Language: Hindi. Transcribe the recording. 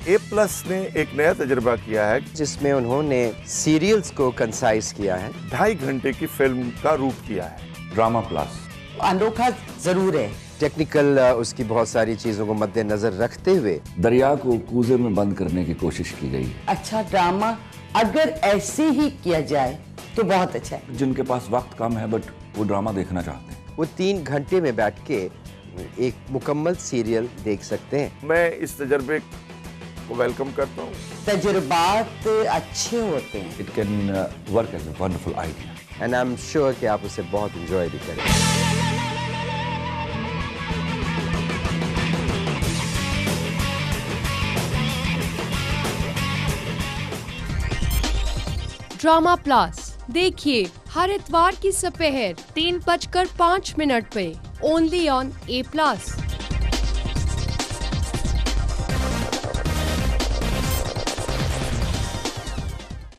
A+ ने एक नया तजुर्बा किया है जिसमें उन्होंने सीरियल्स को कंसाइज किया है, 2.5 घंटे की फिल्म का रूप किया है। ड्रामा प्लस अनोखा जरूर है। टेक्निकल उसकी बहुत सारी चीज़ों को मद्देनजर रखते हुए दरिया को कूजे में बंद करने की कोशिश की गई है। अच्छा ड्रामा अगर ऐसे ही किया जाए तो बहुत अच्छा है। जिनके पास वक्त कम है बट वो ड्रामा देखना चाहते हैं, वो 3 घंटे में बैठ के एक मुकम्मल सीरियल देख सकते हैं। मैं इस तजर्बे को वेलकम करता हूँ। तजुर्बात अच्छे होते हैं। It can work as a wonderful idea. And I am sure कि आप उसे बहुत इंजॉय भी करेंगे। ड्रामा प्लस देखिए हर इतवार की दोपहर 3:05 पे ओनली ऑन A+।